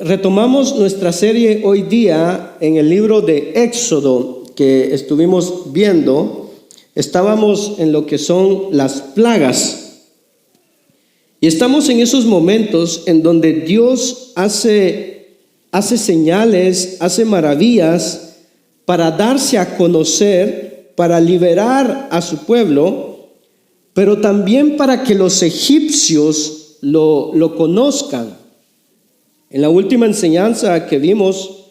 Retomamos nuestra serie hoy día en el libro de Éxodo que estuvimos viendo. Estábamos en lo que son las plagas. Y estamos en esos momentos en donde Dios hace señales, hace maravillas para darse a conocer, para liberar a su pueblo, pero también para que los egipcios lo conozcan. En la última enseñanza que vimos,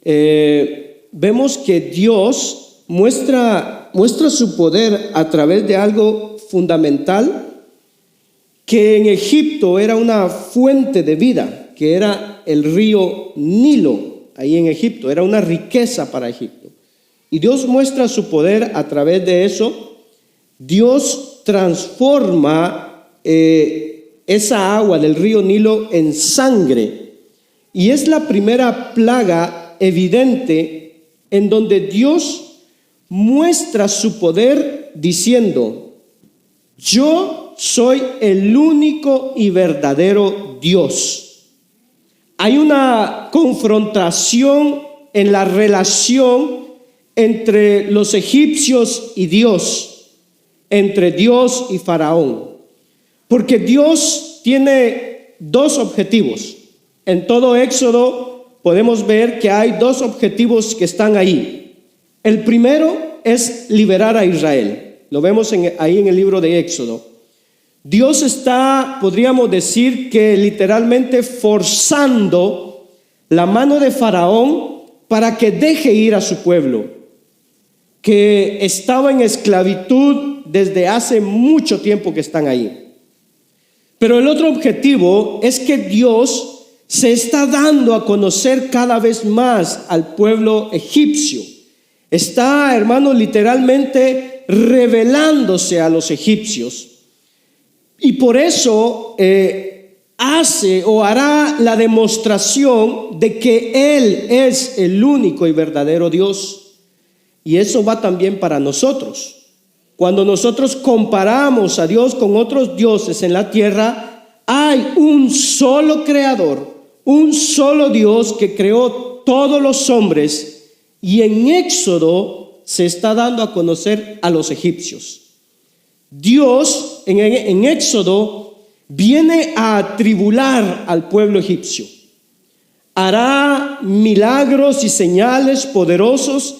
vemos que Dios muestra su poder a través de algo fundamental, que en Egipto era una fuente de vida, que era el río Nilo, ahí en Egipto, era una riqueza para Egipto. Y Dios muestra su poder a través de eso. Dios transforma esa agua del río Nilo en sangre. Y es la primera plaga evidente en donde Dios muestra su poder diciendo: yo soy el único y verdadero Dios. Hay una confrontación en la relación entre los egipcios y Dios, entre Dios y Faraón, porque Dios tiene dos objetivos. En todo Éxodo podemos ver que hay dos objetivos que están ahí. El primero es liberar a Israel. Lo vemos ahí en el libro de Éxodo. Dios está, podríamos decir que literalmente forzando la mano de Faraón para que deje ir a su pueblo, que estaba en esclavitud desde hace mucho tiempo que están ahí. Pero el otro objetivo es que Dios se está dando a conocer cada vez más al pueblo egipcio. Está, hermano, literalmente revelándose a los egipcios. Y por eso hace o hará la demostración de que Él es el único y verdadero Dios. Y eso va también para nosotros. Cuando nosotros comparamos a Dios con otros dioses en la tierra, hay un solo creador, un solo Dios que creó todos los hombres, y en Éxodo se está dando a conocer a los egipcios. Dios en Éxodo viene a atribular al pueblo egipcio. Hará milagros y señales poderosos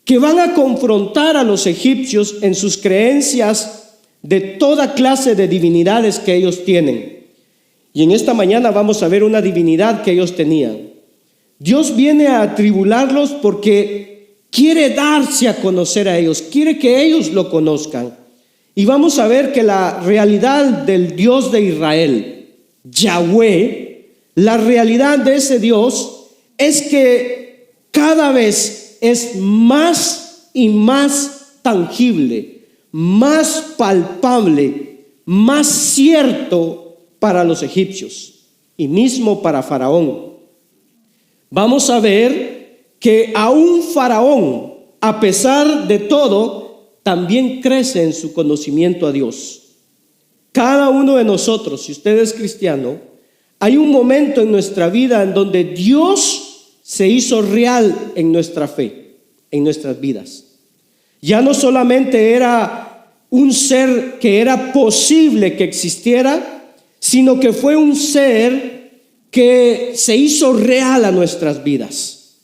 que van a confrontar a los egipcios en sus creencias de toda clase de divinidades que ellos tienen. Y en esta mañana vamos a ver una divinidad que ellos tenían. Dios viene a atribularlos porque quiere darse a conocer a ellos, quiere que ellos lo conozcan. Y vamos a ver que la realidad del Dios de Israel, Yahweh, la realidad de ese Dios es que cada vez es más y más tangible, más palpable, más cierto para los egipcios y mismo para Faraón. Vamos a ver que aún Faraón, a pesar de todo, también crece en su conocimiento a Dios. Cada uno de nosotros, si usted es cristiano, hay un momento en nuestra vida en donde Dios se hizo real en nuestra fe, en nuestras vidas. Ya no solamente era un ser que era posible que existiera, sino que fue un ser que se hizo real a nuestras vidas.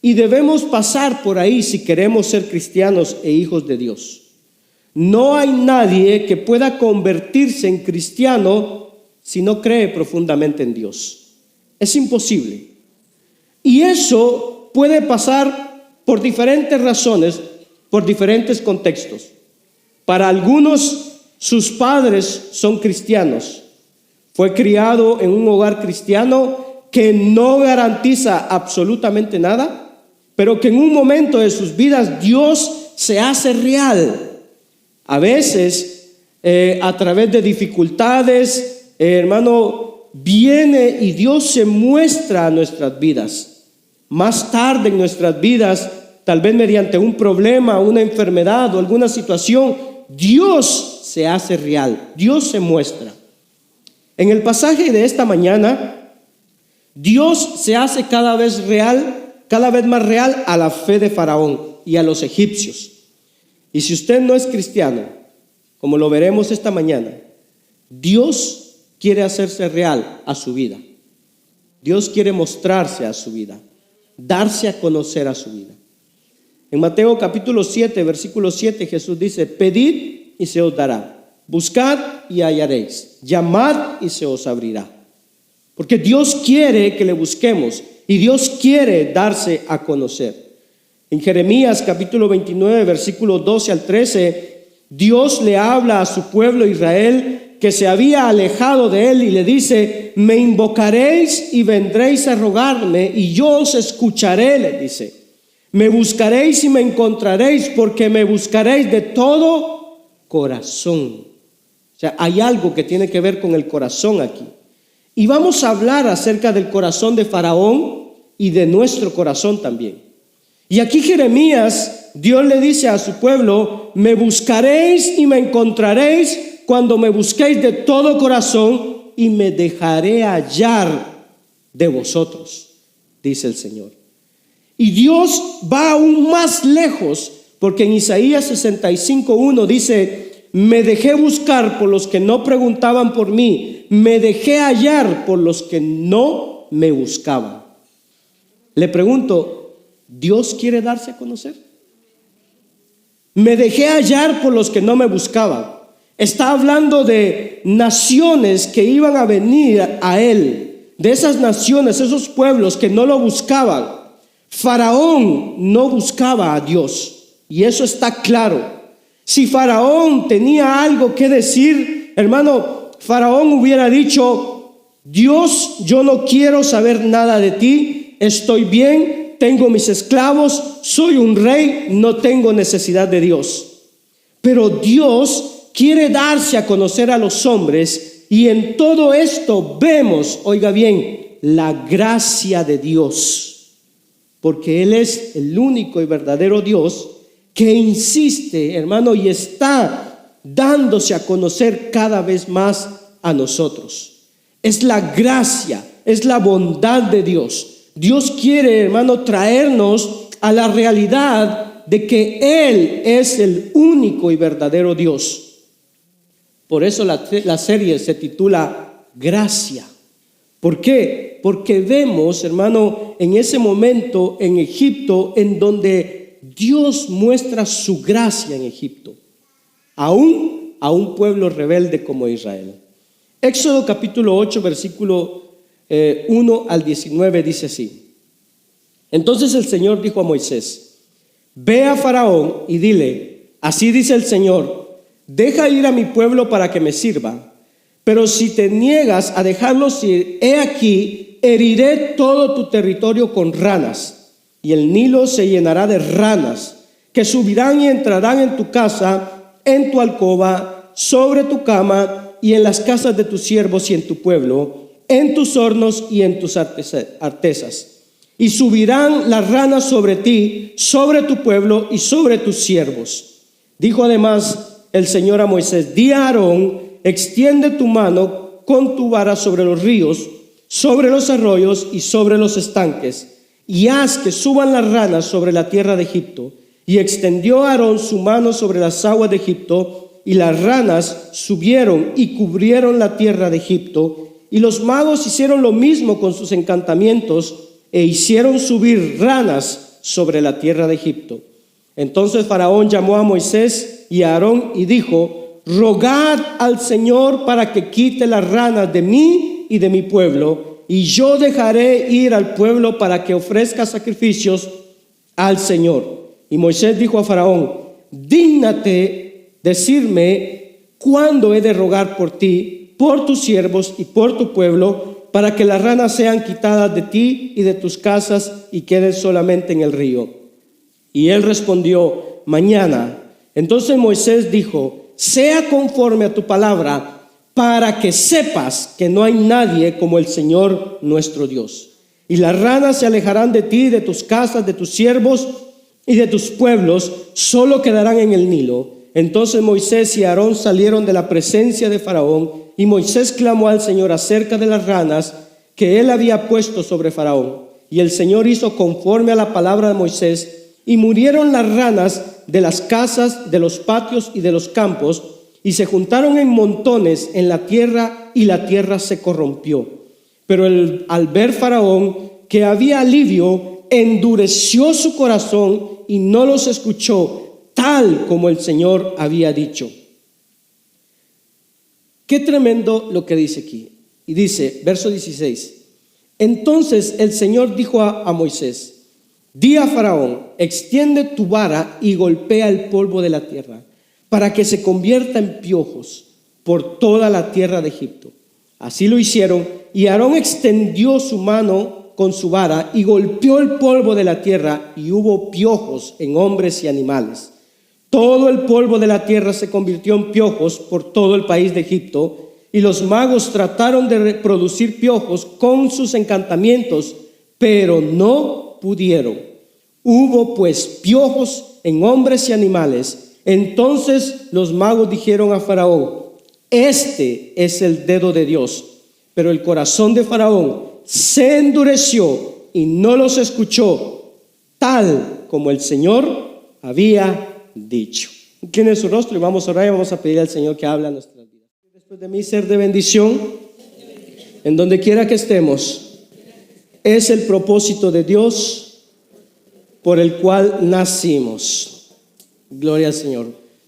Y debemos pasar por ahí si queremos ser cristianos e hijos de Dios. No hay nadie que pueda convertirse en cristiano si no cree profundamente en Dios. Es imposible. Y eso puede pasar por diferentes razones, por diferentes contextos. Para algunos, sus padres son cristianos. Fue criado en un hogar cristiano que no garantiza absolutamente nada, pero que en un momento de sus vidas Dios se hace real. A veces, a través de dificultades, hermano, viene y Dios se muestra a nuestras vidas. Más tarde en nuestras vidas, tal vez mediante un problema, una enfermedad o alguna situación, Dios se hace real, Dios se muestra. En el pasaje de esta mañana Dios se hace cada vez más real a la fe de Faraón y a los egipcios. Y si usted no es cristiano, como lo veremos esta mañana, Dios quiere hacerse real a su vida. Dios quiere mostrarse a su vida, darse a conocer a su vida. En Mateo capítulo 7, versículo 7, Jesús dice: pedid y se os dará, buscad y hallaréis, llamad y se os abrirá. Porque Dios quiere que le busquemos y Dios quiere darse a conocer. En Jeremías capítulo 29, versículos 12 al 13, Dios le habla a su pueblo Israel que se había alejado de él y le dice: me invocaréis y vendréis a rogarme y yo os escucharé, le dice. Me buscaréis y me encontraréis, porque me buscaréis de todo corazón. O sea, hay algo que tiene que ver con el corazón aquí. Y vamos a hablar acerca del corazón de Faraón y de nuestro corazón también. Y aquí Jeremías, Dios le dice a su pueblo: me buscaréis y me encontraréis cuando me busquéis de todo corazón, y me dejaré hallar de vosotros, dice el Señor. Y Dios va aún más lejos, porque en Isaías 65:1 dice: me dejé buscar por los que no preguntaban por mí, me dejé hallar por los que no me buscaban. Le pregunto, ¿Dios quiere darse a conocer? Me dejé hallar por los que no me buscaban. Está hablando de naciones que iban a venir a él, de esas naciones, esos pueblos que no lo buscaban. Faraón no buscaba a Dios, y eso está claro. Si Faraón tenía algo que decir, hermano, Faraón hubiera dicho: Dios, yo no quiero saber nada de ti, estoy bien, tengo mis esclavos, soy un rey, no tengo necesidad de Dios. Pero Dios quiere darse a conocer a los hombres, y en todo esto vemos, oiga bien, la gracia de Dios. Porque Él es el único y verdadero Dios que insiste, hermano, y está dándose a conocer cada vez más a nosotros. Es la gracia, es la bondad de Dios. Dios quiere, hermano, traernos a la realidad de que Él es el único y verdadero Dios. Por eso la serie se titula Gracia. ¿Por qué? Porque vemos, hermano, en ese momento en Egipto, en donde Dios muestra su gracia en Egipto, aún a un pueblo rebelde como Israel. Éxodo capítulo 8, versículo 1 al 19 dice así: entonces el Señor dijo a Moisés: ve a Faraón y dile: así dice el Señor, deja ir a mi pueblo para que me sirva. Pero si te niegas a dejarlos ir, he aquí, heriré todo tu territorio con ranas, y el Nilo se llenará de ranas, que subirán y entrarán en tu casa, en tu alcoba, sobre tu cama, y en las casas de tus siervos y en tu pueblo, en tus hornos y en tus artesas. Y subirán las ranas sobre ti, sobre tu pueblo y sobre tus siervos. Dijo además el Señor a Moisés: di a Aarón: extiende tu mano con tu vara sobre los ríos, sobre los arroyos y sobre los estanques, y haz que suban las ranas sobre la tierra de Egipto. Y extendió Aarón su mano sobre las aguas de Egipto, y las ranas subieron y cubrieron la tierra de Egipto. Y los magos hicieron lo mismo con sus encantamientos, e hicieron subir ranas sobre la tierra de Egipto. Entonces Faraón llamó a Moisés y a Aarón y dijo: rogad al Señor para que quite las ranas de mí y de mi pueblo, y yo dejaré ir al pueblo para que ofrezca sacrificios al Señor. Y Moisés dijo a Faraón: dígnate decirme cuándo he de rogar por ti, por tus siervos y por tu pueblo, para que las ranas sean quitadas de ti y de tus casas y queden solamente en el río. Y él respondió: mañana. Entonces Moisés dijo: sea conforme a tu palabra, para que sepas que no hay nadie como el Señor nuestro Dios. Y las ranas se alejarán de ti, de tus casas, de tus siervos y de tus pueblos, solo quedarán en el Nilo. Entonces Moisés y Aarón salieron de la presencia de Faraón, y Moisés clamó al Señor acerca de las ranas, que él había puesto sobre Faraón. Y el Señor hizo conforme a la palabra de Moisés, y murieron las ranas de las casas, de los patios y de los campos, y se juntaron en montones en la tierra, y la tierra se corrompió. Pero al ver Faraón que había alivio, endureció su corazón y no los escuchó, tal como el Señor había dicho. Qué tremendo lo que dice aquí. Y dice, verso 16: entonces el Señor dijo a Moisés: di a Faraón, extiende tu vara y golpea el polvo de la tierra, para que se convierta en piojos por toda la tierra de Egipto. Así lo hicieron, y Aarón extendió su mano con su vara y golpeó el polvo de la tierra, y hubo piojos en hombres y animales. Todo el polvo de la tierra se convirtió en piojos por todo el país de Egipto, y los magos trataron de reproducir piojos con sus encantamientos, pero no pudieron. Hubo pues piojos en hombres y animales. Entonces los magos dijeron a Faraón: este es el dedo de Dios. Pero el corazón de Faraón se endureció y no los escuchó, tal como el Señor había dicho. Incline su rostro y vamos a orar y vamos a pedir al Señor que hable a nuestras vidas. Después de mí, ser de bendición en donde quiera que estemos. Es el propósito de Dios por el cual nacimos. Gloria al Señor.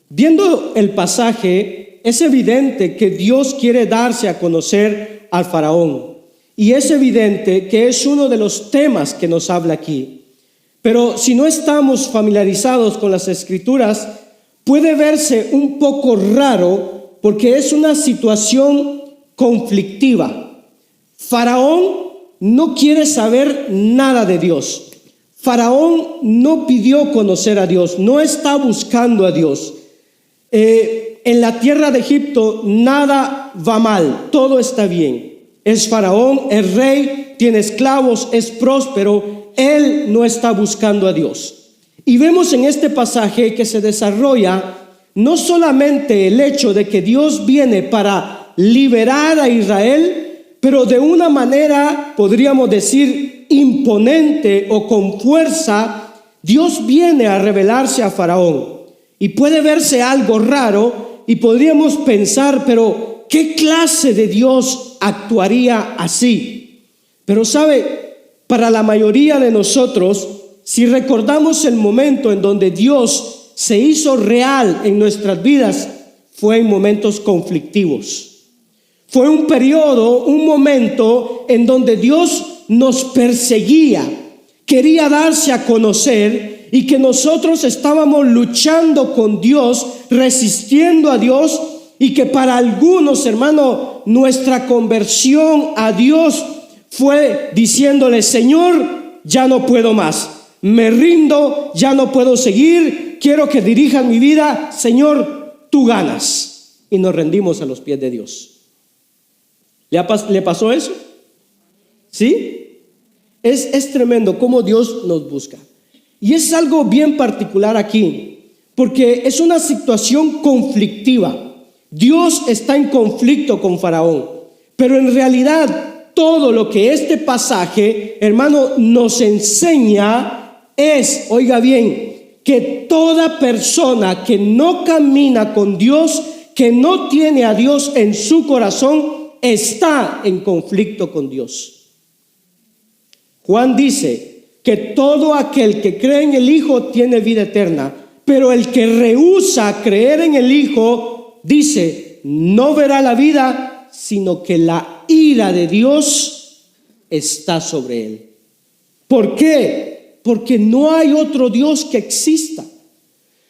Viendo el pasaje, es evidente que Dios quiere darse a conocer al Faraón. Y es evidente que es uno de los temas que nos habla aquí. Pero si no estamos familiarizados con las Escrituras, puede verse un poco raro porque es una situación conflictiva. Faraón no quiere saber nada de Dios. Faraón no pidió conocer a Dios, no está buscando a Dios. En la tierra de Egipto nada va mal, todo está bien. Es Faraón, es rey, tiene esclavos, es próspero. Él no está buscando a Dios. Y vemos en este pasaje que se desarrolla no solamente el hecho de que Dios viene para liberar a Israel, pero de una manera, podríamos decir, imponente o con fuerza. Dios viene a revelarse a Faraón. Y puede verse algo raro y podríamos pensar, pero ¿qué clase de Dios actuaría así? Pero sabe, para la mayoría de nosotros, si recordamos el momento en donde Dios se hizo real en nuestras vidas, fue en momentos conflictivos. Fue un periodo, un momento en donde Dios nos perseguía, quería darse a conocer, y que nosotros estábamos luchando con Dios, resistiendo a Dios, y que para algunos, hermano, nuestra conversión a Dios fue diciéndole: Señor, ya no puedo más, me rindo, ya no puedo seguir, quiero que dirijas mi vida, Señor, tú ganas. Y nos rendimos a los pies de Dios. ¿Le pasó eso? ¿Sí? Es tremendo cómo Dios nos busca. Y es algo bien particular aquí, porque es una situación conflictiva. Dios está en conflicto con Faraón, pero en realidad todo lo que este pasaje, hermano, nos enseña es, oiga bien, que toda persona que no camina con Dios, que no tiene a Dios en su corazón, está en conflicto con Dios. Juan dice que todo aquel que cree en el Hijo tiene vida eterna, pero el que rehúsa creer en el Hijo, dice, no verá la vida, sino que la ira de Dios está sobre él. ¿Por qué? Porque no hay otro Dios que exista.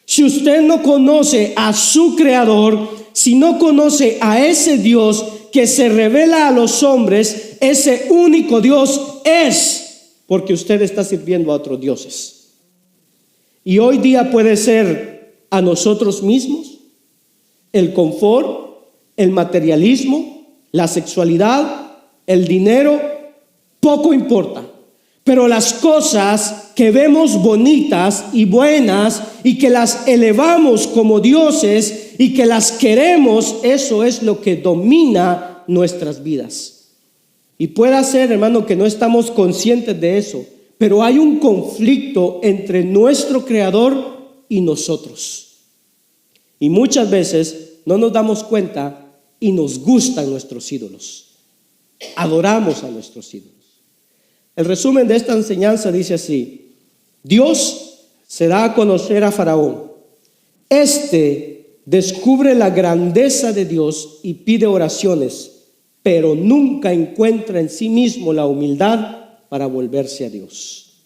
Si usted no conoce a su Creador, si no conoce a ese Dios que se revela a los hombres, ese único Dios es porque usted está sirviendo a otros dioses. Y hoy día puede ser a nosotros mismos, el confort, el materialismo, la sexualidad, el dinero, poco importa. Pero las cosas que vemos bonitas y buenas y que las elevamos como dioses y que las queremos, eso es lo que domina nuestras vidas. Y puede ser, hermano, que no estamos conscientes de eso, pero hay un conflicto entre nuestro Creador y nosotros. Y muchas veces no nos damos cuenta y nos gustan nuestros ídolos. Adoramos a nuestros ídolos. El resumen de esta enseñanza dice así: Dios se da a conocer a Faraón. Este descubre la grandeza de Dios y pide oraciones, pero nunca encuentra en sí mismo la humildad para volverse a Dios.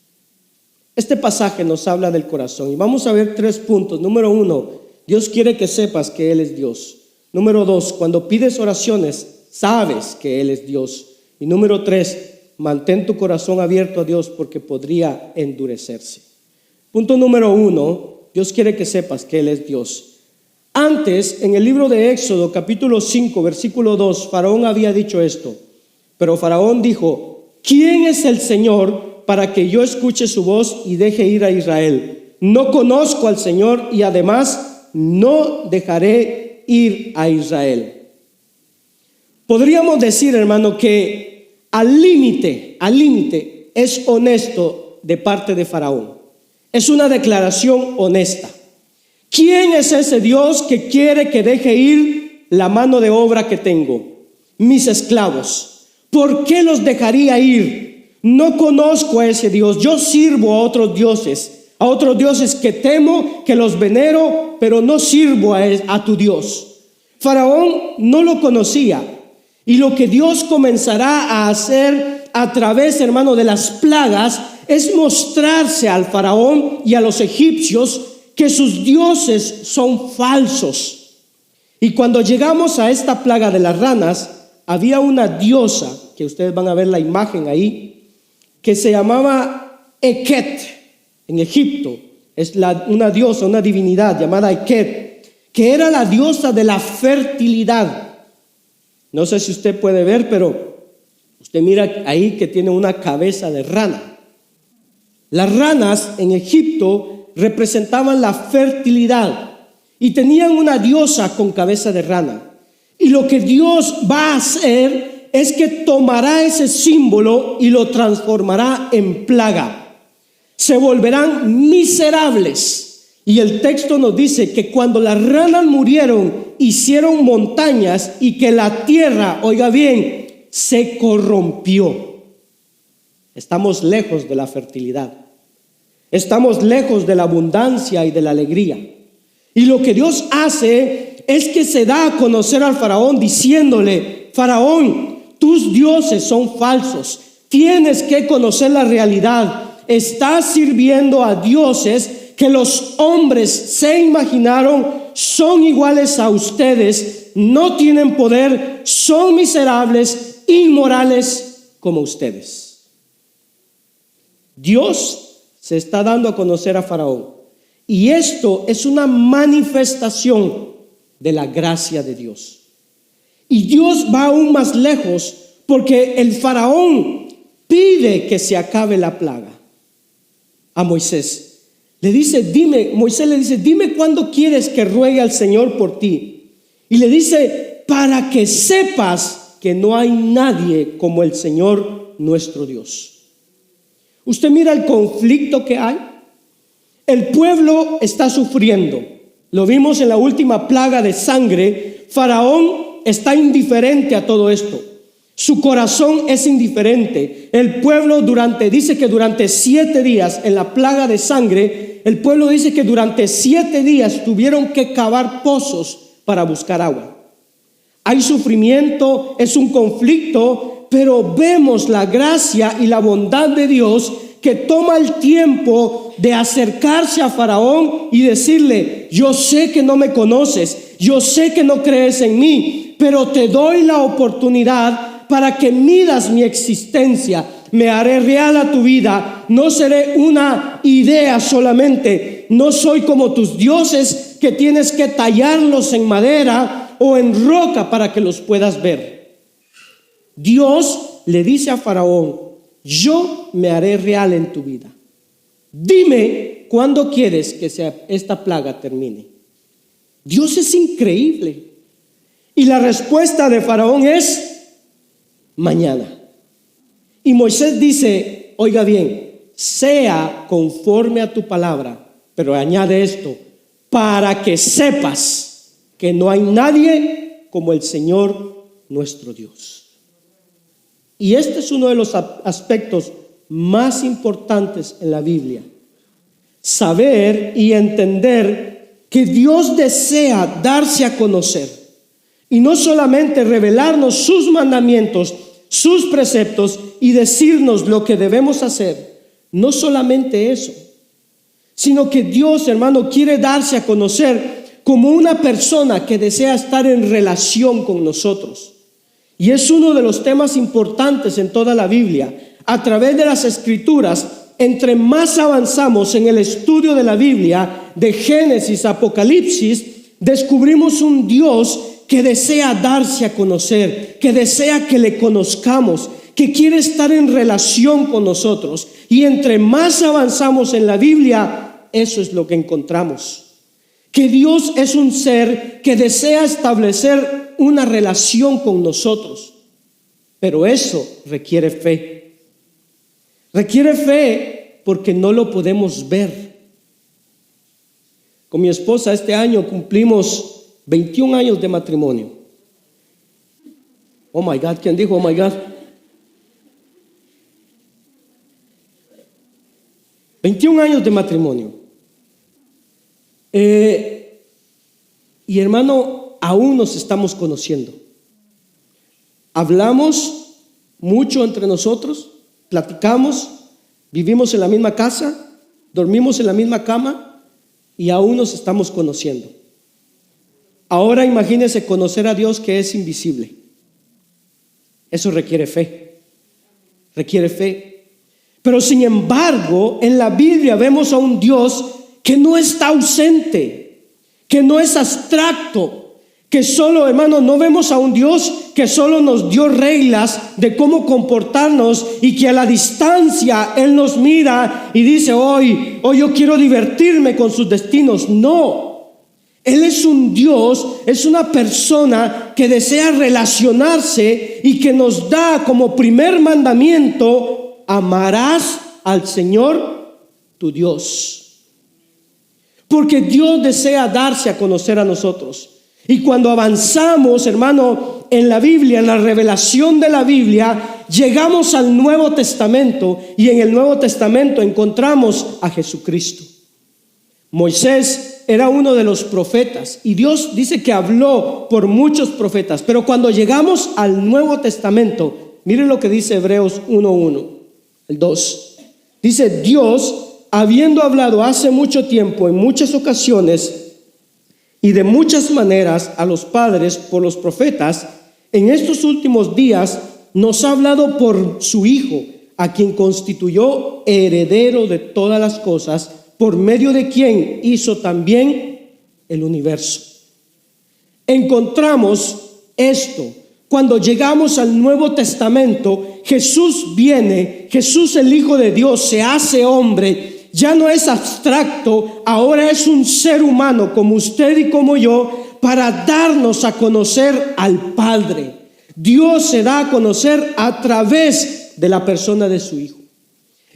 Este pasaje nos habla del corazón y vamos a ver 3 puntos. Número 1, Dios quiere que sepas que Él es Dios. Número 2, cuando pides oraciones, sabes que Él es Dios. Y número 3, mantén tu corazón abierto a Dios porque podría endurecerse. Punto número 1, Dios quiere que sepas que Él es Dios. Antes, en el libro de Éxodo, capítulo 5, versículo 2, Faraón había dicho esto. Pero Faraón dijo: ¿quién es el Señor para que yo escuche su voz y deje ir a Israel? No conozco al Señor y además no dejaré ir a Israel. Podríamos decir, hermano, que al límite es honesto de parte de Faraón. Es una declaración honesta. ¿Quién es ese Dios que quiere que deje ir la mano de obra que tengo? Mis esclavos. ¿Por qué los dejaría ir? No conozco a ese Dios. Yo sirvo a otros dioses que temo, que los venero, pero no sirvo a tu Dios. Faraón no lo conocía. Y lo que Dios comenzará a hacer a través, hermano, de las plagas es mostrarse al faraón y a los egipcios que sus dioses son falsos. Y cuando llegamos a esta plaga de las ranas, había una diosa, que ustedes van a ver la imagen ahí, que se llamaba Eket en Egipto. Es una diosa, una divinidad llamada Eket, que era la diosa de la fertilidad. No sé si usted puede ver, pero usted mira ahí que tiene una cabeza de rana. Las ranas en Egipto representaban la fertilidad y tenían una diosa con cabeza de rana. Y lo que Dios va a hacer es que tomará ese símbolo y lo transformará en plaga. Se volverán miserables. Y el texto nos dice que cuando las ranas murieron, hicieron montañas y que la tierra, oiga bien, se corrompió. Estamos lejos de la fertilidad. Estamos lejos de la abundancia y de la alegría. Y lo que Dios hace es que se da a conocer al faraón diciéndole: Faraón, tus dioses son falsos. Tienes que conocer la realidad. Estás sirviendo a dioses que los hombres se imaginaron, son iguales a ustedes, no tienen poder, son miserables, inmorales como ustedes. Dios se está dando a conocer a Faraón, y esto es una manifestación de la gracia de Dios. Y Dios va aún más lejos, porque el Faraón pide que se acabe la plaga a Moisés. Moisés le dice: dime cuándo quieres que ruegue al Señor por ti. Y le dice: para que sepas que no hay nadie como el Señor nuestro Dios. Usted mira el conflicto que hay. El pueblo está sufriendo. Lo vimos en la última plaga de sangre. Faraón está indiferente a todo esto. Su corazón es indiferente. El pueblo dice que durante 7 días en la plaga de sangre, el pueblo dice que durante 7 días tuvieron que cavar pozos para buscar agua. Hay sufrimiento, es un conflicto, pero vemos la gracia y la bondad de Dios que toma el tiempo de acercarse a Faraón y decirle: yo sé que no me conoces, yo sé que no crees en mí, pero te doy la oportunidad para que midas mi existencia. Me haré real a tu vida. No seré una idea solamente. No soy como tus dioses que tienes que tallarlos en madera o en roca para que los puedas ver. Dios le dice a Faraón: yo me haré real en tu vida. Dime cuándo quieres que esta plaga termine. Dios es increíble. Y la respuesta de Faraón es: mañana. Y Moisés dice, oiga bien, sea conforme a tu palabra, pero añade esto, para que sepas que no hay nadie como el Señor nuestro Dios. Y este es uno de los aspectos más importantes en la Biblia. Saber y entender que Dios desea darse a conocer. Y no solamente revelarnos sus mandamientos, sus preceptos y decirnos lo que debemos hacer. No solamente eso, sino que Dios, hermano, quiere darse a conocer como una persona que desea estar en relación con nosotros. Y es uno de los temas importantes en toda la Biblia. A través de las Escrituras, entre más avanzamos en el estudio de la Biblia, de Génesis a Apocalipsis, descubrimos un Dios que desea darse a conocer, que desea que le conozcamos, que quiere estar en relación con nosotros. Y entre más avanzamos en la Biblia, eso es lo que encontramos. Que Dios es un ser que desea establecer una relación con nosotros. Pero eso requiere fe. Requiere fe porque no lo podemos ver. Con mi esposa este año cumplimos 21 años de matrimonio. Oh my God, ¿quién dijo oh my God? 21 años de matrimonio. Y hermano, aún nos estamos conociendo. Hablamos mucho entre nosotros, platicamos, vivimos en la misma casa, dormimos en la misma cama y aún nos estamos conociendo. Ahora imagínese conocer a Dios que es invisible. Eso requiere fe. Requiere fe. Pero sin embargo, en la Biblia vemos a un Dios que no está ausente, que no es abstracto, que solo, hermano, no vemos a un Dios que solo nos dio reglas de cómo comportarnos y que a la distancia Él nos mira y dice, hoy yo quiero divertirme con sus destinos. No. Él es un Dios, es una persona que desea relacionarse y que nos da como primer mandamiento, amarás al Señor tu Dios. Porque Dios desea darse a conocer a nosotros. Y cuando avanzamos, hermano, en la Biblia, en la revelación de la Biblia, llegamos al Nuevo Testamento y en el Nuevo Testamento encontramos a Jesucristo. Moisés era uno de los profetas y Dios dice que habló por muchos profetas, pero cuando llegamos al Nuevo Testamento, miren lo que dice Hebreos 1:1, el 2. Dice, Dios, habiendo hablado hace mucho tiempo, en muchas ocasiones y de muchas maneras a los padres por los profetas, en estos últimos días nos ha hablado por su Hijo, a quien constituyó heredero de todas las cosas, por medio de quien hizo también el universo. Encontramos esto. Cuando llegamos al Nuevo Testamento, Jesús viene, Jesús el Hijo de Dios se hace hombre, ya no es abstracto, ahora es un ser humano como usted y como yo, para darnos a conocer al Padre. Dios se da a conocer a través de la persona de su Hijo.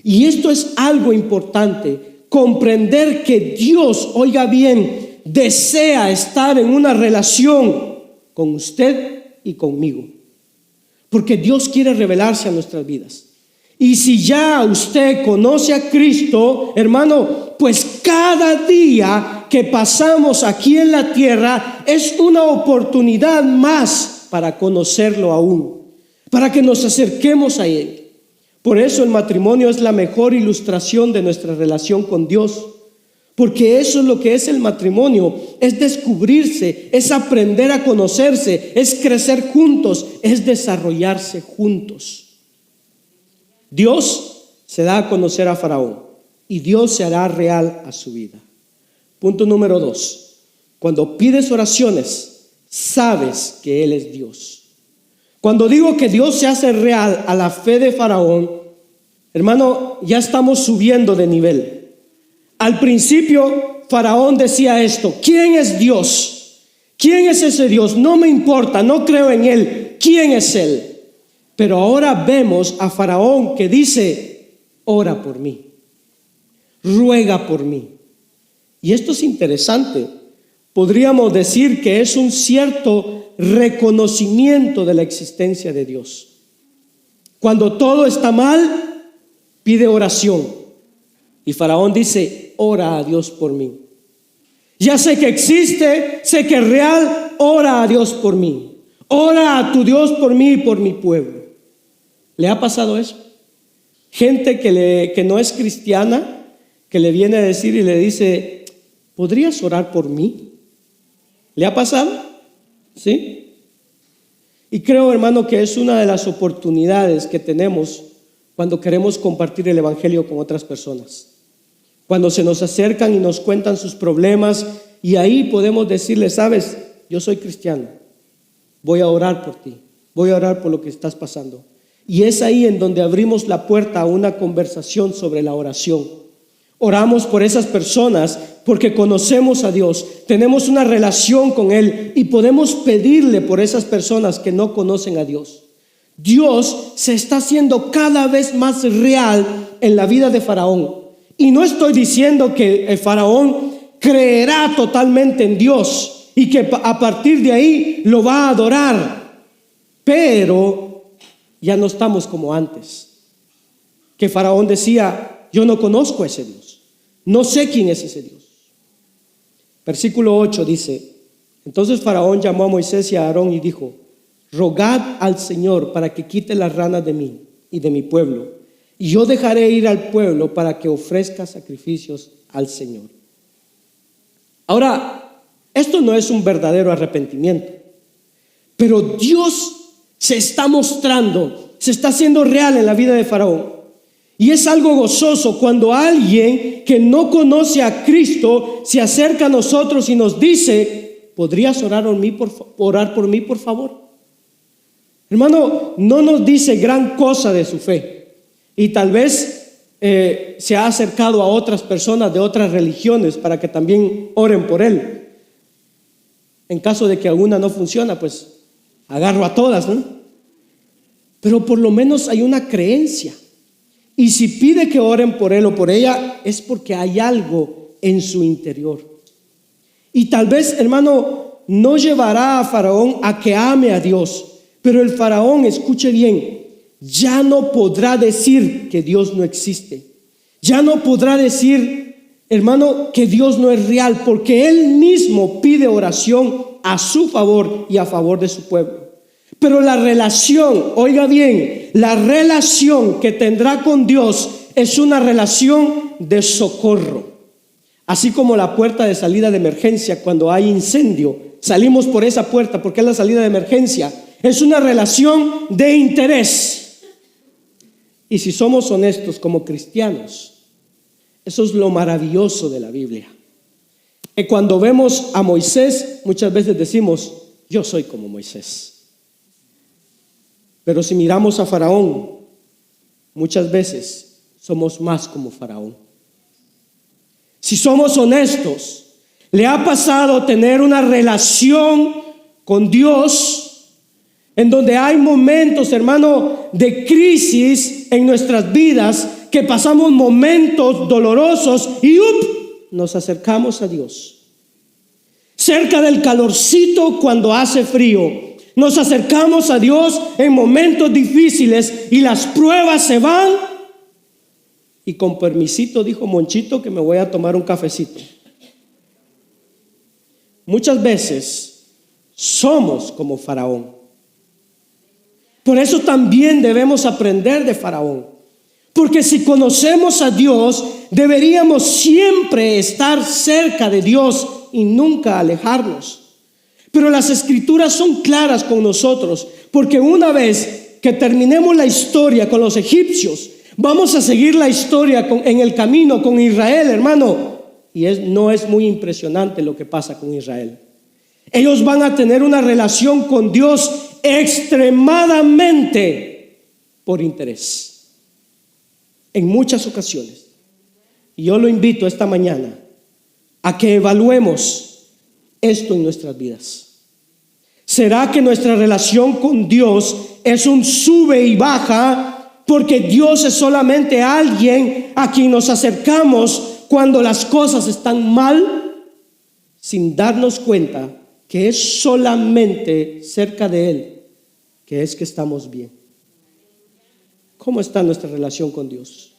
Y esto es algo importante, comprender que Dios, oiga bien, desea estar en una relación con usted y conmigo, porque Dios quiere revelarse a nuestras vidas. Y si ya usted conoce a Cristo, hermano, pues cada día que pasamos aquí en la tierra es una oportunidad más para conocerlo aún, para que nos acerquemos a Él. Por eso el matrimonio es la mejor ilustración de nuestra relación con Dios, porque eso es lo que es el matrimonio, es descubrirse, es aprender a conocerse, es crecer juntos, es desarrollarse juntos. Dios se da a conocer a Faraón y Dios se hará real a su vida. Punto número 2. Cuando pides oraciones, sabes que Él es Dios. Cuando digo que Dios se hace real a la fe de Faraón, hermano, ya estamos subiendo de nivel. Al principio, Faraón decía esto: ¿quién es Dios? ¿Quién es ese Dios? No me importa, no creo en Él. ¿Quién es Él? Pero ahora vemos a Faraón que dice: ora por mí, ruega por mí. Y esto es interesante. Podríamos decir que es un cierto reconocimiento de la existencia de Dios. Cuando todo está mal, pide oración. Y Faraón dice: ora a Dios por mí. Ya sé que existe, sé que es real, ora a Dios por mí. Ora a tu Dios por mí y por mi pueblo. ¿Le ha pasado eso? Gente que no es cristiana, que le viene a decir y le dice: ¿podrías orar por mí? ¿Le ha pasado? ¿Sí? Y creo, hermano, que es una de las oportunidades que tenemos cuando queremos compartir el evangelio con otras personas. Cuando se nos acercan y nos cuentan sus problemas, y ahí podemos decirles: sabes, yo soy cristiano, voy a orar por ti, voy a orar por lo que estás pasando. Y es ahí en donde abrimos la puerta a una conversación sobre la oración. Oramos por esas personas porque conocemos a Dios, tenemos una relación con Él y podemos pedirle por esas personas que no conocen a Dios. Dios se está haciendo cada vez más real en la vida de Faraón. Y no estoy diciendo que el Faraón creerá totalmente en Dios y que a partir de ahí lo va a adorar, pero ya no estamos como antes, que Faraón decía: yo no conozco a ese Dios, no sé quién es ese Dios. Versículo 8 dice: entonces Faraón llamó a Moisés y a Aarón y dijo: rogad al Señor para que quite las ranas de mí y de mi pueblo, y yo dejaré ir al pueblo para que ofrezca sacrificios al Señor. Ahora, esto no es un verdadero arrepentimiento, pero Dios se está mostrando, se está haciendo real en la vida de Faraón. Y es algo gozoso cuando alguien que no conoce a Cristo se acerca a nosotros y nos dice: ¿podrías orar por mí, por favor? Hermano, no nos dice gran cosa de su fe. Y tal vez se ha acercado a otras personas de otras religiones para que también oren por él. En caso de que alguna no funciona, pues agarro a todas, ¿no? Pero por lo menos hay una creencia. Y si pide que oren por él o por ella, es porque hay algo en su interior. Y tal vez, hermano, no llevará a Faraón a que ame a Dios, pero el Faraón, escuche bien, ya no podrá decir que Dios no existe. Ya no podrá decir, hermano, que Dios no es real, porque él mismo pide oración a su favor y a favor de su pueblo. Pero la relación, oiga bien, la relación que tendrá con Dios es una relación de socorro. Así como la puerta de salida de emergencia, cuando hay incendio, salimos por esa puerta porque es la salida de emergencia. Es una relación de interés. Y si somos honestos como cristianos, eso es lo maravilloso de la Biblia. Que cuando vemos a Moisés, muchas veces decimos: yo soy como Moisés. Pero si miramos a Faraón, muchas veces somos más como Faraón. Si somos honestos, ¿le ha pasado tener una relación con Dios en donde hay momentos, hermano, de crisis en nuestras vidas, que pasamos momentos dolorosos y nos acercamos a Dios? Cerca del calorcito cuando hace frío, nos acercamos a Dios en momentos difíciles y las pruebas se van. Y con permisito, dijo Monchito, que me voy a tomar un cafecito. Muchas veces somos como Faraón. Por eso también debemos aprender de Faraón. Porque si conocemos a Dios, deberíamos siempre estar cerca de Dios y nunca alejarnos. Pero las escrituras son claras con nosotros, porque una vez que terminemos la historia con los egipcios, vamos a seguir la historia en el camino con Israel, hermano. Y no es muy impresionante lo que pasa con Israel. Ellos van a tener una relación con Dios extremadamente por interés, en muchas ocasiones. Y yo lo invito esta mañana a que evaluemos esto en nuestras vidas. ¿Será que nuestra relación con Dios es un sube y baja porque Dios es solamente alguien a quien nos acercamos cuando las cosas están mal, sin darnos cuenta que es solamente cerca de Él que es que estamos bien? ¿Cómo está nuestra relación con Dios?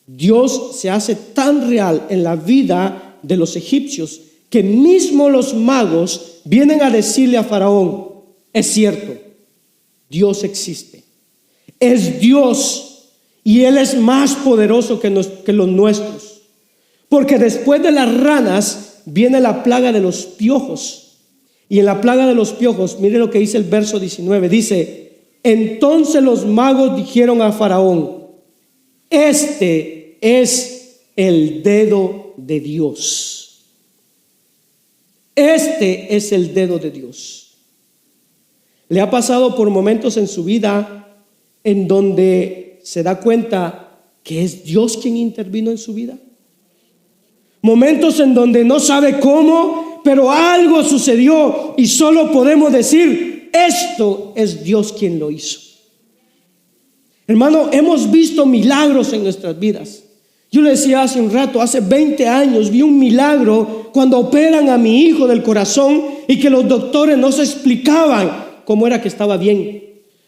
Dios se hace tan real en la vida de los egipcios que mismo los magos vienen a decirle a Faraón: es cierto, Dios existe, es Dios y Él es más poderoso que los nuestros, porque después de las ranas viene la plaga de los piojos, y en la plaga de los piojos, mire lo que dice el verso 19, dice: entonces los magos dijeron a Faraón: este es el dedo de Dios. Este es el dedo de Dios. ¿Le ha pasado por momentos en su vida en donde se da cuenta que es Dios quien intervino en su vida? Momentos en donde no sabe cómo, pero algo sucedió y solo podemos decir: esto es Dios quien lo hizo. Hermano, hemos visto milagros en nuestras vidas. Yo le decía hace un rato, hace 20 años vi un milagro cuando operan a mi hijo del corazón y que los doctores no se explicaban cómo era que estaba bien,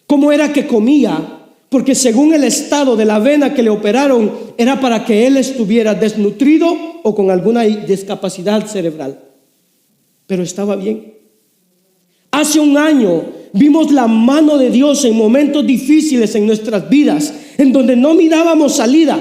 cómo era que comía, porque según el estado de la vena que le operaron era para que él estuviera desnutrido o con alguna discapacidad cerebral, pero estaba bien. Hace un año vimos la mano de Dios en momentos difíciles en nuestras vidas, en donde no mirábamos salida,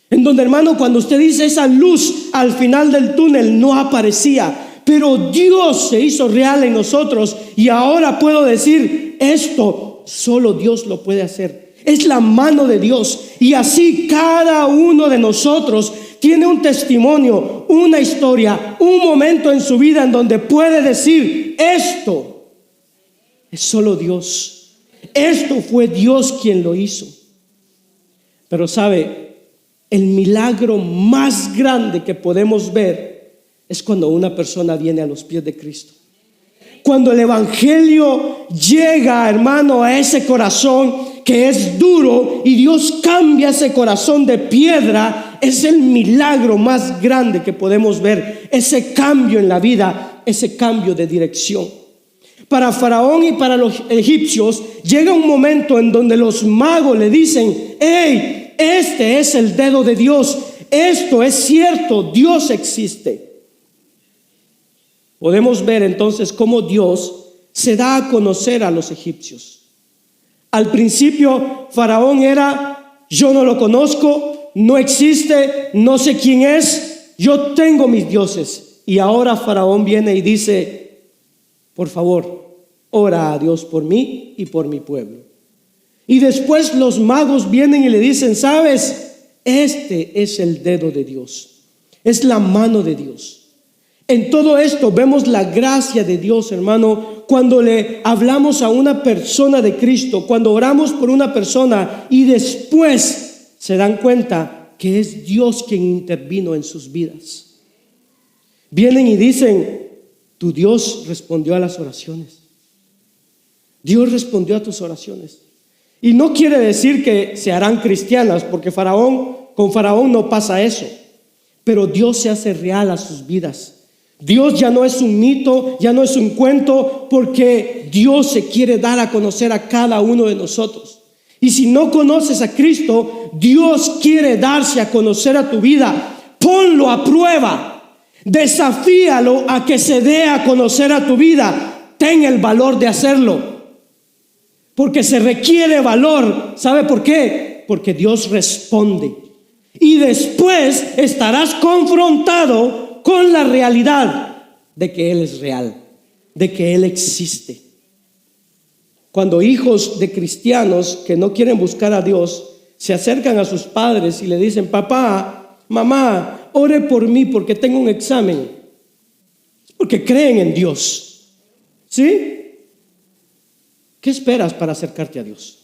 en donde, hermano, cuando usted dice esa luz al final del túnel no aparecía, pero Dios se hizo real en nosotros y ahora puedo decir: esto solo Dios lo puede hacer. Es la mano de Dios. Y así cada uno de nosotros tiene un testimonio, una historia, un momento en su vida en donde puede decir: esto es solo Dios. Esto fue Dios quien lo hizo. Pero sabe, el milagro más grande que podemos ver es cuando una persona viene a los pies de Cristo. Cuando el evangelio llega, hermano, a ese corazón que es duro y Dios cambia ese corazón de piedra, es el milagro más grande que podemos ver. Ese cambio en la vida, ese cambio de dirección. Para Faraón y para los egipcios llega un momento en donde los magos le dicen: hey, este es el dedo de Dios, esto es cierto, Dios existe. Podemos ver entonces cómo Dios se da a conocer a los egipcios. Al principio Faraón era: yo no lo conozco, no existe, no sé quién es, yo tengo mis dioses. Y ahora Faraón viene y dice: por favor, ora a Dios por mí y por mi pueblo. Y después los magos vienen y le dicen: ¿sabes? Este es el dedo de Dios, es la mano de Dios. En todo esto vemos la gracia de Dios, hermano, cuando le hablamos a una persona de Cristo, cuando oramos por una persona y después se dan cuenta que es Dios quien intervino en sus vidas. Vienen y dicen: tu Dios respondió a las oraciones. Dios respondió a tus oraciones. Y no quiere decir que se harán cristianas, porque con Faraón no pasa eso. Pero Dios se hace real a sus vidas. Dios ya no es un mito, ya no es un cuento, porque Dios se quiere dar a conocer a cada uno de nosotros. Y si no conoces a Cristo, Dios quiere darse a conocer a tu vida. Ponlo a prueba, desafíalo a que se dé a conocer a tu vida. Ten el valor de hacerlo. Porque se requiere valor. ¿Sabe por qué? Porque Dios responde. Y después estarás confrontado con la realidad de que Él es real, de que Él existe. Cuando hijos de cristianos que no quieren buscar a Dios se acercan a sus padres y le dicen: papá, mamá, ore por mí porque tengo un examen. Es porque creen en Dios. ¿Sí? ¿Qué esperas para acercarte a Dios?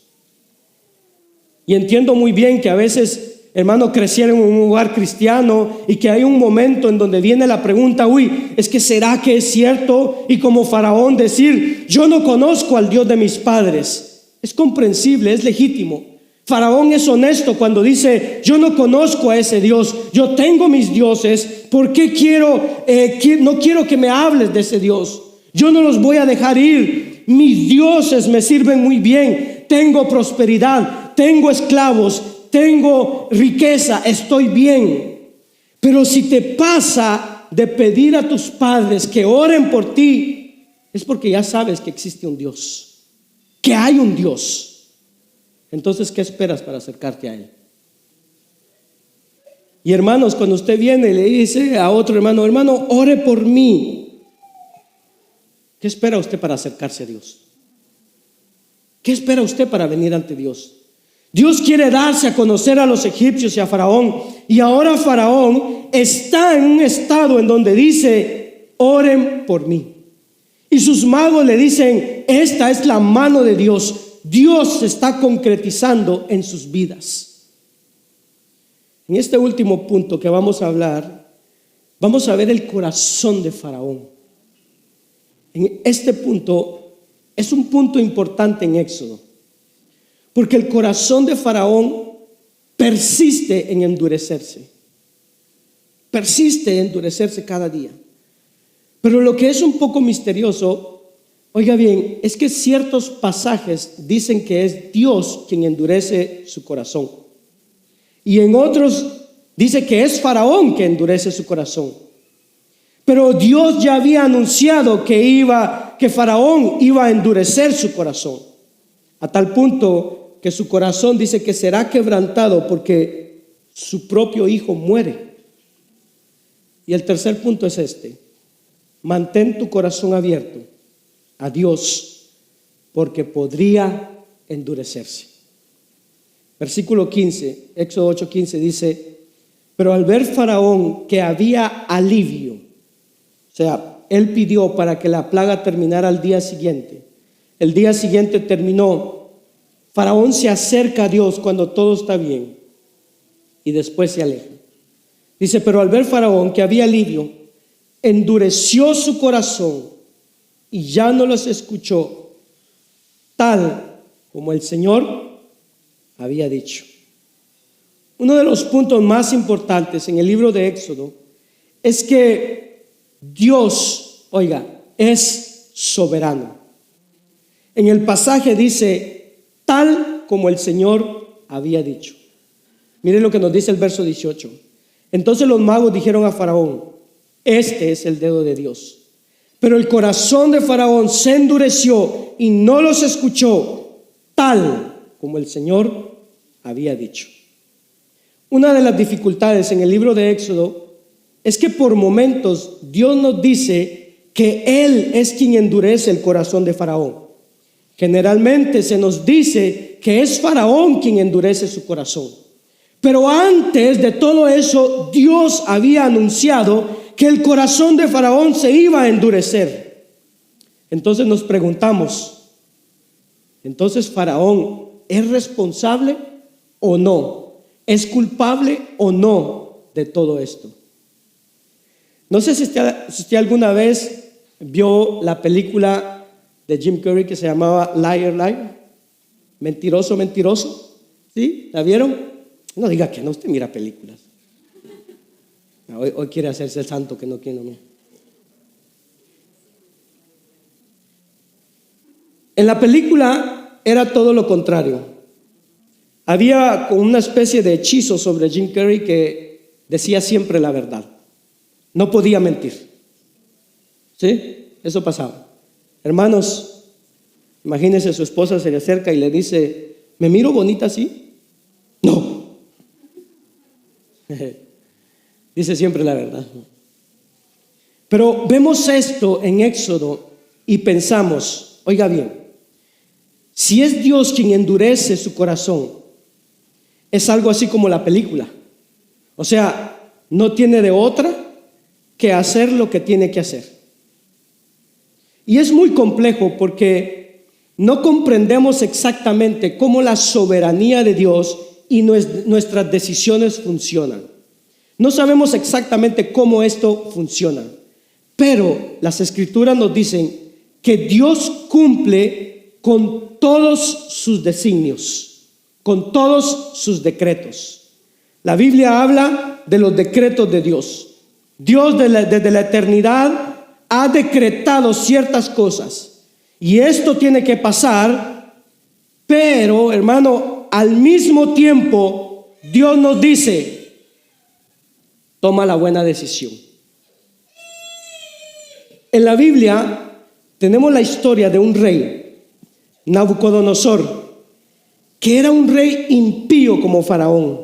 Y entiendo muy bien que a veces hermano, crecieron en un hogar cristiano y que hay un momento en donde viene la pregunta, es que ¿será que es cierto? Y como Faraón decir, yo no conozco al Dios de mis padres. Es comprensible, es legítimo. Faraón es honesto cuando dice, yo no conozco a ese Dios, yo tengo mis dioses, ¿por qué no quiero que me hables de ese Dios? Yo no los voy a dejar ir, mis dioses me sirven muy bien, tengo prosperidad, tengo esclavos, tengo riqueza, estoy bien. Pero si te pasa de pedir a tus padres que oren por ti, es porque ya sabes que existe un Dios, que hay un Dios. Entonces, ¿qué esperas para acercarte a Él? Y hermanos, cuando usted viene y le dice a otro hermano, hermano, ore por mí, ¿qué espera usted para acercarse a Dios? ¿Qué espera usted para venir ante Dios? Dios quiere darse a conocer a los egipcios y a Faraón. Y ahora Faraón está en un estado en donde dice, oren por mí. Y sus magos le dicen, esta es la mano de Dios. Dios se está concretizando en sus vidas. En este último punto que vamos a hablar, vamos a ver el corazón de Faraón. En este punto es un punto importante en Éxodo, porque el corazón de Faraón persiste en endurecerse. Persiste en endurecerse cada día. Pero lo que es un poco misterioso, oiga bien, es que ciertos pasajes dicen que es Dios quien endurece su corazón. Y en otros dice que es Faraón que endurece su corazón. Pero Dios ya había anunciado que Faraón iba a endurecer su corazón. A tal punto que su corazón dice que será quebrantado porque su propio hijo muere. Y el tercer punto es este: mantén tu corazón abierto a Dios, porque podría endurecerse. Versículo 15, Éxodo 8:15 dice, pero al ver Faraón que había alivio, o sea, él pidió para que la plaga terminara al día siguiente. El día siguiente terminó. Faraón se acerca a Dios cuando todo está bien y después se aleja. Dice, pero al ver Faraón que había alivio, endureció su corazón y ya no los escuchó, tal como el Señor había dicho. Uno de los puntos más importantes en el libro de Éxodo es que Dios, es soberano. En el pasaje dice, tal como el Señor había dicho. Miren lo que nos dice el verso 18. Entonces los magos dijeron a Faraón, este es el dedo de Dios. Pero el corazón de Faraón se endureció y no los escuchó, tal como el Señor había dicho. Una de las dificultades en el libro de Éxodo es que por momentos Dios nos dice que Él es quien endurece el corazón de Faraón. Generalmente se nos dice que es Faraón quien endurece su corazón. Pero antes de todo eso, Dios había anunciado que el corazón de Faraón se iba a endurecer. Entonces nos preguntamos, ¿entonces Faraón es responsable o no? ¿Es culpable o no de todo esto? No sé si usted alguna vez vio la película de Jim Carrey que se llamaba Liar, Liar, Mentiroso, Mentiroso. ¿Sí? ¿La vieron? No diga que no, usted mira películas. Hoy quiere hacerse el santo que no quiere, no. En la película era todo lo contrario. Había como una especie de hechizo sobre Jim Carrey que decía siempre la verdad. No podía mentir. ¿Sí? Eso pasaba. Hermanos, imagínense, su esposa se le acerca y le dice, ¿me miro bonita así? No. Dice siempre la verdad. Pero vemos esto en Éxodo y pensamos, oiga bien, si es Dios quien endurece su corazón, es algo así como la película. O sea, no tiene de otra que hacer lo que tiene que hacer. Y es muy complejo porque no comprendemos exactamente cómo la soberanía de Dios y nuestras decisiones funcionan. No sabemos exactamente cómo esto funciona, pero las Escrituras nos dicen que Dios cumple con todos sus designios, con todos sus decretos. La Biblia habla de los decretos de Dios. Dios desde la eternidad ha decretado ciertas cosas y esto tiene que pasar, pero hermano, al mismo tiempo Dios nos dice: toma la buena decisión. En la Biblia tenemos la historia de un rey, Nabucodonosor, que era un rey impío como Faraón,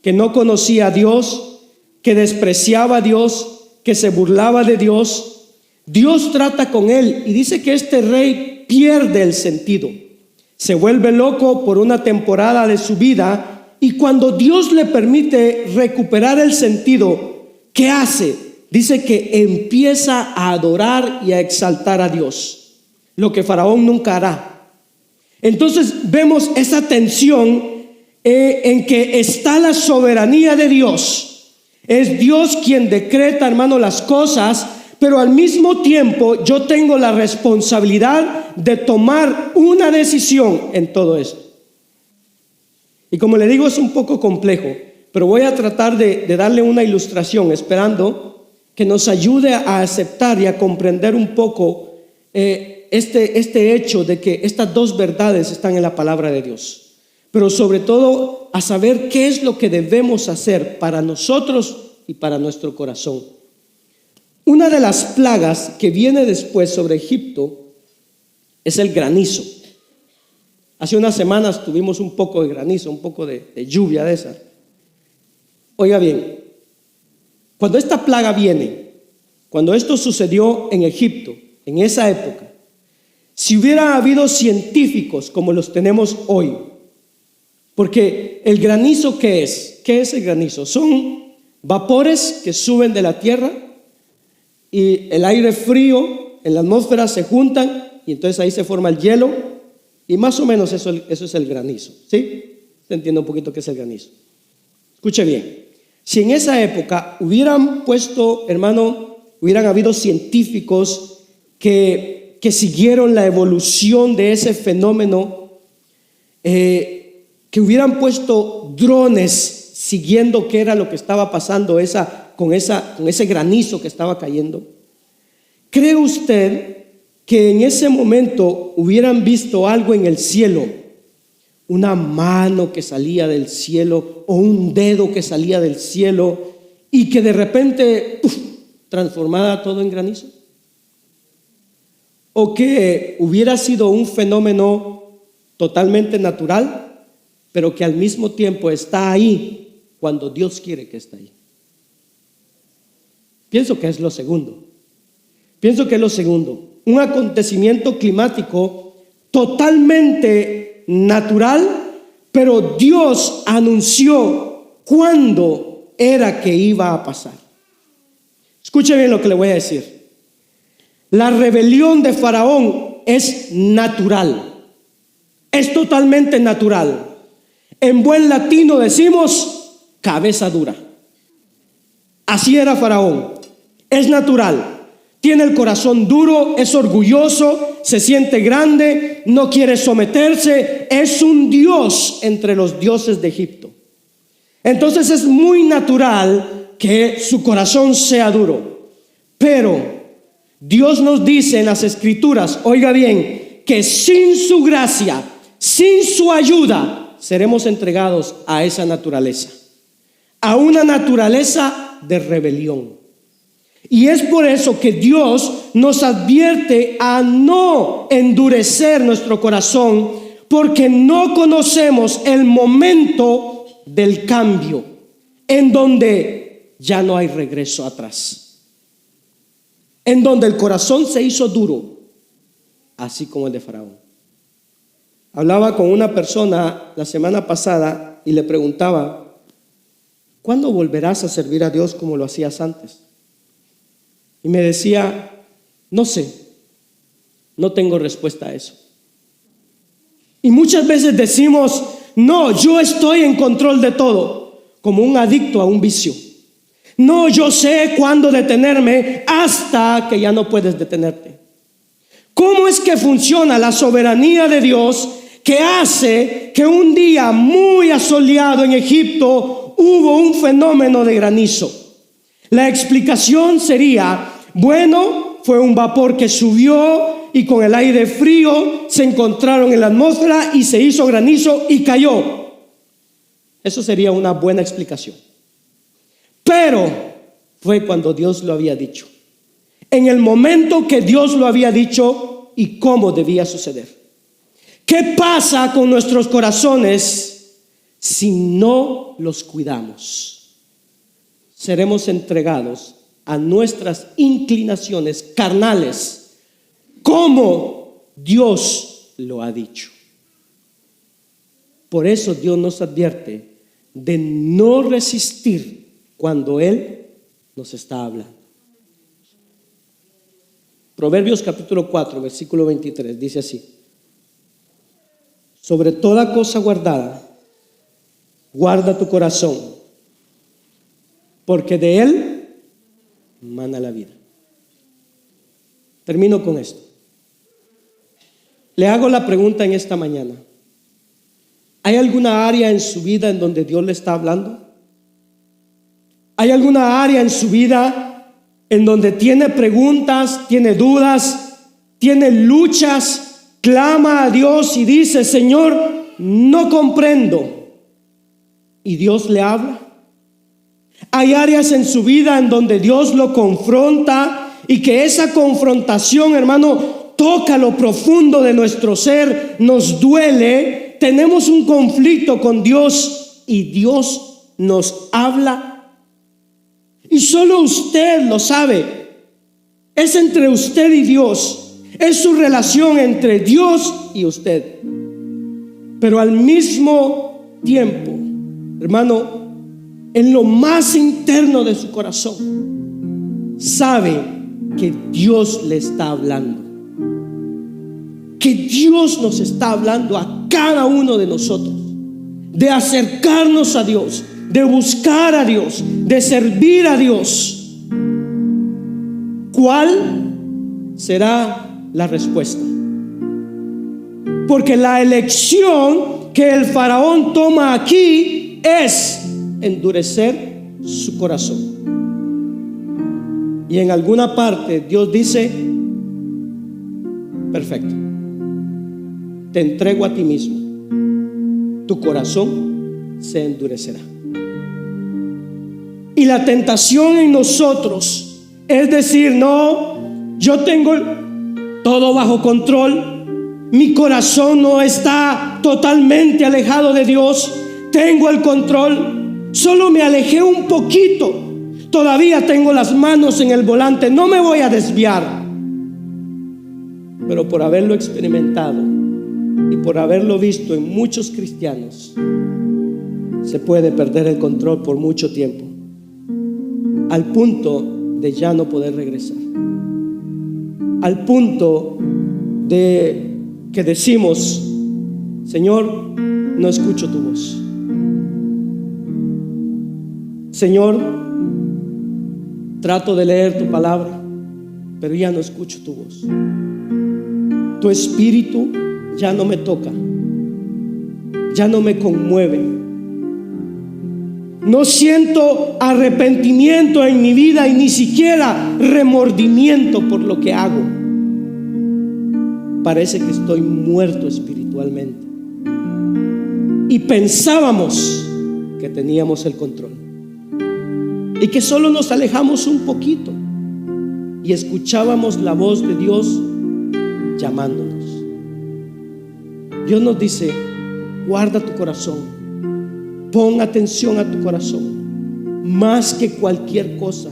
que no conocía a Dios, que despreciaba a Dios, que se burlaba de Dios. Dios trata con él y dice que este rey pierde el sentido, se vuelve loco por una temporada de su vida, y cuando Dios le permite recuperar el sentido, ¿qué hace? Dice que empieza a adorar y a exaltar a Dios, lo que Faraón nunca hará. Entonces vemos esa tensión en que está la soberanía de Dios. Es Dios quien decreta, hermano, las cosas, pero al mismo tiempo yo tengo la responsabilidad de tomar una decisión en todo esto. Y como le digo, es un poco complejo, pero voy a tratar de darle una ilustración, esperando que nos ayude a aceptar y a comprender un poco este hecho de que estas dos verdades están en la palabra de Dios, pero sobre todo a saber qué es lo que debemos hacer para nosotros y para nuestro corazón. Una de las plagas que viene después sobre Egipto es el granizo. Hace unas semanas tuvimos un poco de granizo, un poco de lluvia de esa. Oiga bien, cuando esta plaga viene, cuando esto sucedió en Egipto, en esa época, si hubiera habido científicos como los tenemos hoy, porque el granizo, ¿qué es? ¿Qué es el granizo? Son vapores que suben de la tierra y el aire frío en la atmósfera se juntan y entonces ahí se forma el hielo, y más o menos eso es el granizo, ¿sí? ¿Se entiende un poquito qué es el granizo? Escuche bien. Si en esa época hubieran habido científicos que siguieron la evolución de ese fenómeno, que hubieran puesto drones siguiendo qué era lo que estaba pasando con ese granizo que estaba cayendo, ¿cree usted que en ese momento hubieran visto algo en el cielo? Una mano que salía del cielo o un dedo que salía del cielo y que de repente transformara todo en granizo. O que hubiera sido un fenómeno totalmente natural, pero que al mismo tiempo está ahí cuando Dios quiere que esté ahí. Pienso que es lo segundo. Un acontecimiento climático totalmente natural, pero Dios anunció cuándo era que iba a pasar. Escuche bien lo que le voy a decir. La rebelión de Faraón es natural, es totalmente natural. En buen latino decimos cabeza dura. Así era Faraón, es natural. Tiene el corazón duro, es orgulloso, se siente grande, no quiere someterse, es un dios entre los dioses de Egipto. Entonces es muy natural que su corazón sea duro. Pero Dios nos dice en las Escrituras, oiga bien, que sin su gracia, sin su ayuda, seremos entregados a esa naturaleza, a una naturaleza de rebelión. Y es por eso que Dios nos advierte a no endurecer nuestro corazón, porque no conocemos el momento del cambio, en donde ya no hay regreso atrás, en donde el corazón se hizo duro, así como el de Faraón. Hablaba con una persona la semana pasada y le preguntaba: ¿cuándo volverás a servir a Dios como lo hacías antes? Y me decía: no sé, no tengo respuesta a eso. Y muchas veces decimos: No, yo estoy en control de todo, como un adicto a un vicio. No, yo sé cuándo detenerme hasta que ya no puedes detenerte. ¿Cómo es que funciona la soberanía de Dios que hace que un día muy asoleado en Egipto hubo un fenómeno de granizo? La explicación sería, bueno, fue un vapor que subió y con el aire frío se encontraron en la atmósfera y se hizo granizo y cayó. Eso sería una buena explicación. Pero fue cuando Dios lo había dicho, en el momento que Dios lo había dicho y cómo debía suceder. ¿Qué pasa con nuestros corazones si no los cuidamos? Seremos entregados a nuestras inclinaciones carnales, como Dios lo ha dicho. Por eso Dios nos advierte de no resistir cuando Él nos está hablando. Proverbios capítulo 4, versículo 23, dice así: sobre toda cosa guardada, guarda tu corazón, porque de él mana la vida. Termino con esto. Le hago la pregunta en esta mañana: ¿hay alguna área en su vida en donde Dios le está hablando? ¿Hay alguna área en su vida en donde tiene preguntas, tiene dudas, tiene luchas, clama a Dios y dice: Señor, no comprendo? ¿Y Dios le habla? Hay áreas en su vida en donde Dios lo confronta y que esa confrontación, hermano, toca lo profundo de nuestro ser, nos duele, tenemos un conflicto con Dios y Dios nos habla. Y solo usted lo sabe. Es entre usted y Dios. Es su relación entre Dios y usted. Pero al mismo tiempo, hermano, en lo más interno de su corazón, sabe que Dios le está hablando. Que Dios nos está hablando a cada uno de nosotros, de acercarnos a Dios, de buscar a Dios, de servir a Dios. ¿Cuál será la respuesta? Porque la elección que el faraón toma aquí es endurecer su corazón. Y en alguna parte Dios dice: perfecto, te entrego a ti mismo, tu corazón se endurecerá. Y la tentación en nosotros es decir: no, yo tengo todo bajo control, mi corazón no está totalmente alejado de Dios, tengo el control, solo me alejé un poquito, todavía tengo las manos en el volante, no me voy a desviar. Pero por haberlo experimentado y por haberlo visto en muchos cristianos, se puede perder el control por mucho tiempo, al punto de ya no poder regresar, al punto de que decimos: Señor, no escucho tu voz. Señor, trato de leer tu palabra, pero ya no escucho tu voz. Tu espíritu ya no me toca, ya no me conmueve. No siento arrepentimiento en mi vida y ni siquiera remordimiento por lo que hago. Parece que estoy muerto espiritualmente. Y pensábamos que teníamos el control y que solo nos alejamos un poquito y escuchábamos la voz de Dios llamándonos. Dios nos dice: guarda tu corazón. Pon atención a tu corazón más que cualquier cosa,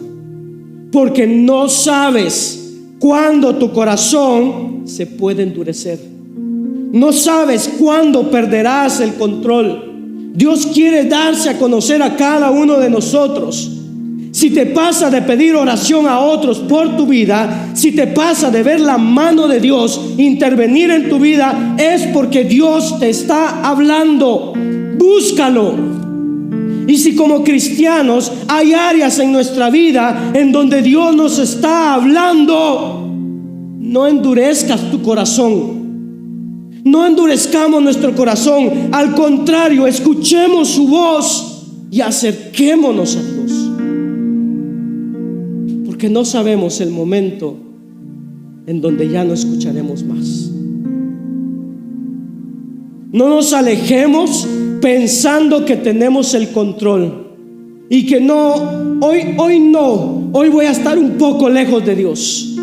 porque no sabes cuándo tu corazón se puede endurecer. No sabes cuándo perderás el control. Dios quiere darse a conocer a cada uno de nosotros. Si te pasa de pedir oración a otros por tu vida, si te pasa de ver la mano de Dios intervenir en tu vida, es porque Dios te está hablando. búscalo. Y si como cristianos hay áreas en nuestra vida en donde Dios nos está hablando, no endurezcas tu corazón. No endurezcamos nuestro corazón. Al contrario, escuchemos su voz y acerquémonos a Dios. Porque no sabemos el momento en donde ya no escucharemos más. No nos alejemos pensando que tenemos el control y que no, hoy voy a estar un poco lejos de Dios.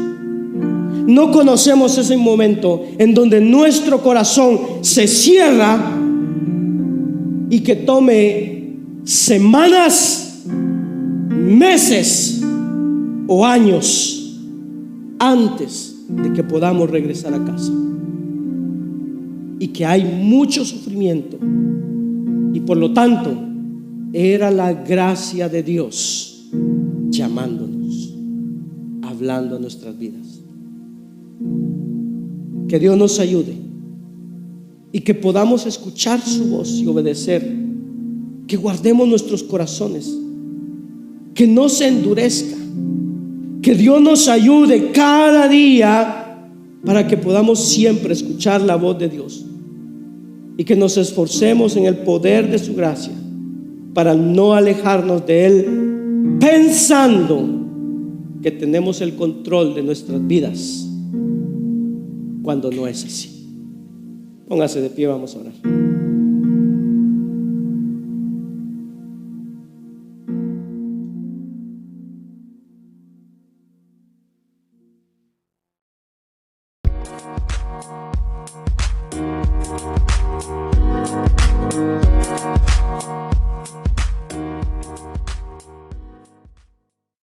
No conocemos ese momento en donde nuestro corazón se cierra y que tome semanas, meses o años antes de que podamos regresar a casa. Y que hay mucho sufrimiento. Y por lo tanto, era la gracia de Dios llamándonos, hablando a nuestras vidas. Que Dios nos ayude y que podamos escuchar su voz y obedecer. Que guardemos nuestros corazones, que no se endurezca. Que Dios nos ayude cada día para que podamos siempre escuchar la voz de Dios. Y que nos esforcemos en el poder de su gracia para no alejarnos de Él, pensando que tenemos el control de nuestras vidas, cuando no es así. Póngase de pie, vamos a orar.